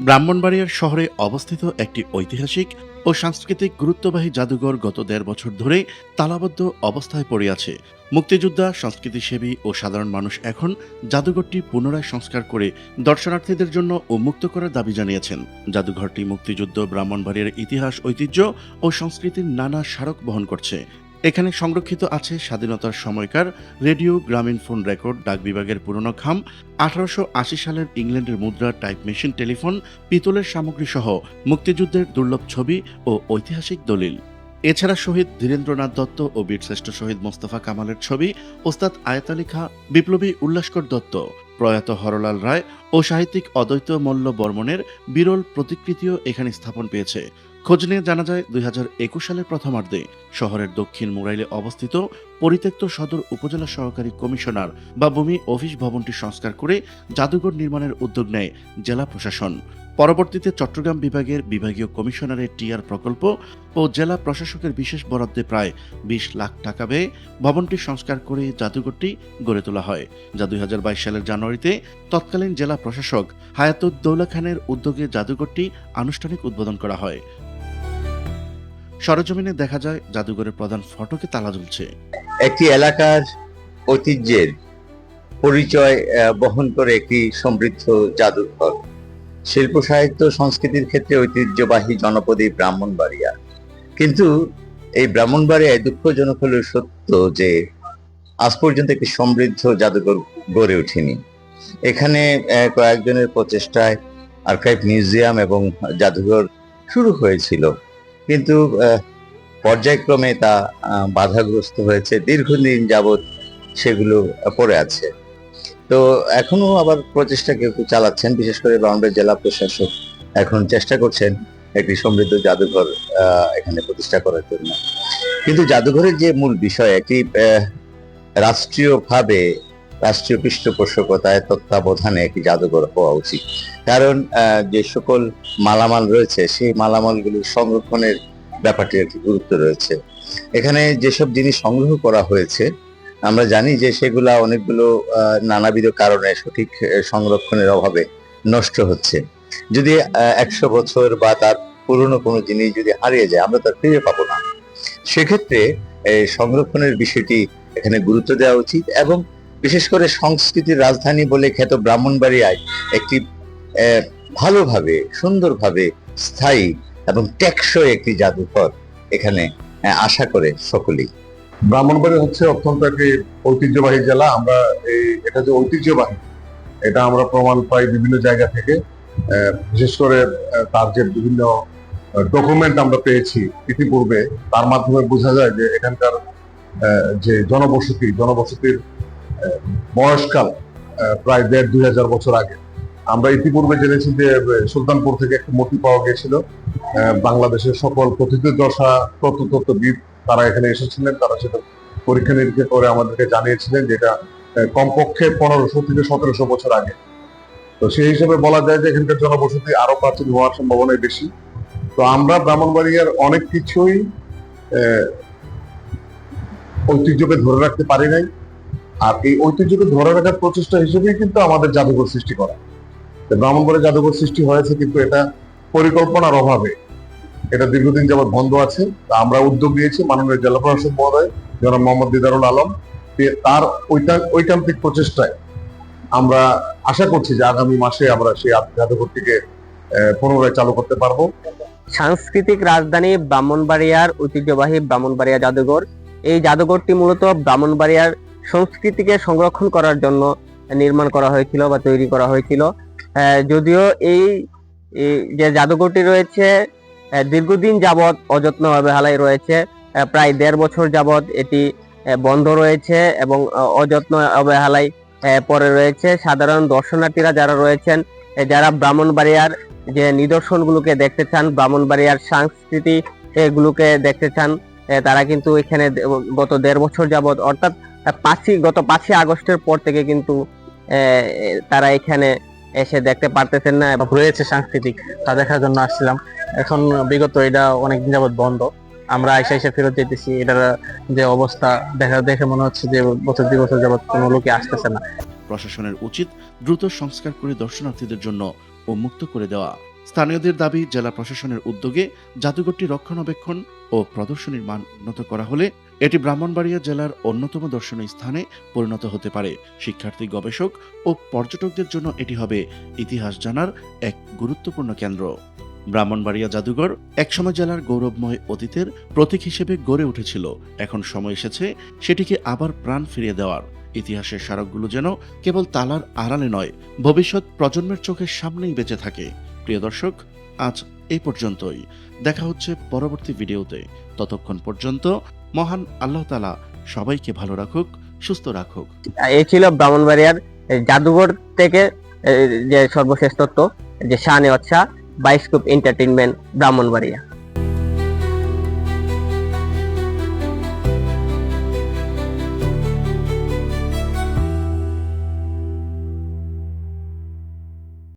ব্রাহ্মণবাড়িয়ার শহরে অবস্থিত একটি ঐতিহাসিক ও সাংস্কৃতিক গুরুত্ববাহী জাদুঘর গত ১.৫ বছর ধরে তালাবদ্ধ অবস্থায় পড়ে আছে। মুক্তিযোদ্ধা, সংস্কৃতিসেবী ও সাধারণ মানুষ এখন জাদুঘরটি পুনরায় সংস্কার করে দর্শনার্থীদের জন্য উন্মুক্ত করার দাবি জানিয়েছেন। জাদুঘরটি মুক্তিযুদ্ধ, ব্রাহ্মণবাড়িয়ার ইতিহাস, ঐতিহ্য ও সংস্কৃতির নানা স্মারক বহন করছে। এখানে সংরক্ষিত আছে স্বাধীনতার সময়কার রেডিও, গ্রামীণ ফোন রেকর্ড, ডাক বিভাগের পুরনো খাম, ১৮৮০ সালের ইংল্যান্ডের মুদ্রা, টাইপ মেশিন, টেলিফোন, পিতলের সামগ্রী সহ মুক্তিযুদ্ধের দুর্লভ ছবি ও ঐতিহাসিক দলিল। এছাড়া শহীদ ধীরেন্দ্রনাথ দত্ত ও বীরশ্রেষ্ঠ শহীদ মোস্তফা কামালের ছবি, ওস্তাদ আয়াত আলী খাঁ, বিপ্লবী উল্লাসকর দত্ত, প্রয়াত হরলাল রায় ও সাহিত্যিক অদ্বৈত মল্ল বর্মনের বিরল প্রতিকৃতিও এখানে স্থাপন পেয়েছে। খোঁজ নিয়ে জানা যায় ২০২১ সালের প্রথমার্ধে শহরের দক্ষিণ মুরাইলে অবস্থিত পরিত্যক্ত সদর উপজেলা সহকারী কমিশনার বা ভূমি অফিস ভবনটি সংস্কার করে জাদুঘর নির্মাণের উদ্যোগ নেয় জেলা প্রশাসন। পরবর্তীতে চট্টগ্রাম বিভাগের বিভাগীয় কমিশনারের টিআর প্রকল্প ও জেলা প্রশাসকের বিশেষ বরাদ্দে প্রায় ২০ লাখ টাকা ব্যয়ে ভবনটি সংস্কার করে জাদুঘরটি গড়ে তোলা হয়, যা ২০২২ সালের জানুয়ারিতে তৎকালীন জেলা প্রশাসক হায়াতুদ্দৌলা খানের উদ্যোগে জাদুঘরটি আনুষ্ঠানিক উদ্বোধন করা হয়। সরেজমিনে দেখা যায় জাদুঘরের প্রধান ফটকে তালা ঝুলছে। একটি এলাকার ঐতিহ্যের পরিচয় বহন করে একটি সমৃদ্ধ জাদুঘর, শিল্প, সাহিত্য, সংস্কৃতির ক্ষেত্রে ঐতিহ্যবাহী জনপদী ব্রাহ্মণবাড়িয়া। কিন্তু এই ব্রাহ্মণবাড়িয়ায় দুঃখজনক হলেও সত্য যে আজ পর্যন্ত একটি সমৃদ্ধ জাদুঘর গড়ে ওঠেনি। এখানে কয়েকজনের প্রচেষ্টায় আর্কাইভ মিউজিয়াম এবং জাদুঘর শুরু হয়েছিল, কিন্তু পর্যায়ক্রমে তা বাধাগ্রস্ত হয়েছে। দীর্ঘদিন যাবৎ সেগুলো পড়ে আছে। তো এখনো আবার প্রচেষ্টা কেউ কেউ চালাচ্ছেন, বিশেষ করে ব্রাহ্মণবাড়িয়া জেলা প্রশাসক এখন চেষ্টা করছেন একটি সমৃদ্ধ জাদুঘর এখানে প্রতিষ্ঠা করার জন্য। কিন্তু জাদুঘরের যে মূল বিষয়, একটি রাষ্ট্রীয়ভাবে রাষ্ট্রীয় পৃষ্ঠপোষকতায় তত্ত্বাবধানে একটি জাদুঘর হওয়া উচিত। কারণ যে সকল মালামাল রয়েছে সেই মালামালগুলি সংরক্ষণের ব্যাপারটি একটি গুরুত্ব রয়েছে। এখানে যেসব জিনিস সংগ্রহ করা হয়েছে আমরা জানি যে সেগুলা অনেকগুলো নানাবিধ কারণে সঠিক সংরক্ষণের অভাবে নষ্ট হচ্ছে। যদি ১০০ বছর বা তার পুরনো কোনো জিনিস যদি হারিয়ে যায়, আমরা তার ফিরে পাবো না। সেক্ষেত্রে সংরক্ষণের বিষয়টি এখানে গুরুত্ব দেওয়া উচিত এবং বিশেষ করে সংস্কৃতির রাজধানী বলে খ্যাত ব্রাহ্মণবাড়িয়ায় একটি ভালোভাবে, সুন্দরভাবে স্থায়ী এবং টেকসই একটি জাদুঘর এখানে আশা করে সকলেই। ব্রাহ্মণবাড়িয়া হচ্ছে অত্যন্ত একটি ঐতিহ্যবাহী জেলা। আমরা এটা যে ঐতিহ্যবাহী এটা আমরা প্রমাণ পাই বিভিন্ন জায়গা থেকে। বিশেষ করে তার যে বিভিন্ন ডকুমেন্ট আমরা পেয়েছি ইতিপূর্বে, তার মাধ্যমে বোঝা যায় যে এখানকার যে জনবসতির বয়সকাল প্রায় ১,৫০০ বছর আগে। আমরা ইতিপূর্বে জেনেছি যে সুলতানপুর থেকে একটা মূর্তি পাওয়া গিয়েছিল। বাংলাদেশের সকল প্রথিতযশা প্রত্নতত্ত্ববিদ তারা এখানে এসেছিলেন, তারা সেটা পরীক্ষা নিরীক্ষা করে আমাদেরকে জানিয়েছিলেন যে এটা কমপক্ষে ১৫০০ থেকে ১৭০০ বছর আগে। তো সেই হিসেবে বলা যায় যে এখানকার জনবসতি আরো প্রাচীন হওয়ার সম্ভাবনাই বেশি। তো আমরা ব্রাহ্মণবাড়িয়ার অনেক কিছুই ঐতিহ্যকে ধরে রাখতে পারি নাই, আর এই ঐতিহ্যকে ধরে রাখার প্রচেষ্টা হিসেবেই কিন্তু আমাদের জাদুঘর সৃষ্টি করা। ব্রাহ্মণবাড়িয়া জাদুঘর সৃষ্টি হয়েছে, কিন্তু এটা পরিকল্পনার অভাবে এটা দীর্ঘদিন যাবৎ বন্ধ আছে। আমরা উদ্যোগ নিয়েছি, মাননীয় জেলা প্রশাসক মহোদয় জনাব মোহাম্মদ দিদারুল আলম, তার ঐকান্তিক প্রচেষ্টায় আমরা আশা করছি যে আগামী মাসে আমরা সেই জাদুঘরটিকে পুনরায় চালু করতে পারবো। সাংস্কৃতিক রাজধানী ব্রাহ্মণবাড়িয়ার ঐতিহ্যবাহী ব্রাহ্মণবাড়িয়া জাদুঘর, এই জাদুঘরটি মূলত ব্রাহ্মণবাড়িয়ার সংস্কৃতিকে সংরক্ষণ করার জন্য নির্মাণ করা হয়েছিল বা তৈরি করা হয়েছিল। যদিও এই যে জাদুঘরটি রয়েছে দীর্ঘদিন যাবৎ অযত্ন অবহেলায় রয়েছে, প্রায় ১.৫ বছর যাবৎ এটি বন্ধ রয়েছে এবং অযত্ন অবহেলায় পড়ে রয়েছে। সাধারণ দর্শনার্থীরা যারা রয়েছেন, যারা ব্রাহ্মণবাড়িয়ার যে নিদর্শনগুলোকে দেখতে চান, ব্রাহ্মণবাড়িয়ার সংস্কৃতি এগুলোকে দেখতে চান, তারা কিন্তু এখানে গত ১.৫ বছর যাবৎ অর্থাৎ গত ৫ই আগস্টের পর থেকে কিন্তু তারা এখানে এসে দেখতে পারতেছেন না। রয়েছে সাংস্কৃতিক, তা দেখার জন্য আসছিলাম। এখন বিগত এটা অনেকদিন যাবৎ বন্ধ, আমরা এসে ফেরত যেতেছি। এটার যে অবস্থা দেখে মনে হচ্ছে যে বছর ২ বছর যাবৎ কোনো লোকে আসতেছে না। প্রশাসনের উচিত দ্রুত সংস্কার করে দর্শনার্থীদের জন্য উন্মুক্ত করে দেওয়া। স্থানীয়দের দাবি, জেলা প্রশাসনের উদ্যোগে জাদুঘরটি রক্ষণাবেক্ষণ ও প্রদর্শনীর মান উন্নত করা হলে এটি ব্রাহ্মণবাড়িয়া জেলার অন্যতম দর্শনীয় স্থানে পরিণত হতে পারে। শিক্ষার্থী, গবেষক ও পর্যটকদের জন্য এটি হবে ইতিহাস জানার এক গুরুত্বপূর্ণ কেন্দ্র। ব্রাহ্মণবাড়িয়া জাদুঘর একসময় জেলার গৌরবময় অতীতের প্রতীক হিসেবে গড়ে উঠেছিল। এখন সময় এসেছে সেটিকে আবার প্রাণ ফিরিয়ে দেওয়ার। ইতিহাসের স্মারকগুলো যেন কেবল তালার আড়ালে নয়, ভবিষ্যৎ প্রজন্মের চোখের সামনেই বেঁচে থাকে। প্রিয় দর্শক, আজ এই পর্যন্তই। দেখা হচ্ছে পরবর্তী ভিডিওতে। ততক্ষণ পর্যন্ত মহান আল্লাহ তাআলা সবাইকে ভালো রাখুক, সুস্থ রাখুক। এই ছিল ব্রাহ্মণবাড়িয়ার জাদুঘর থেকে যে সর্বশেষ তথ্য, যে শাহ নেওয়াজ শাহ বায়োস্কোপ এন্টারটেইনমেন্ট ব্রাহ্মণবাড়িয়া।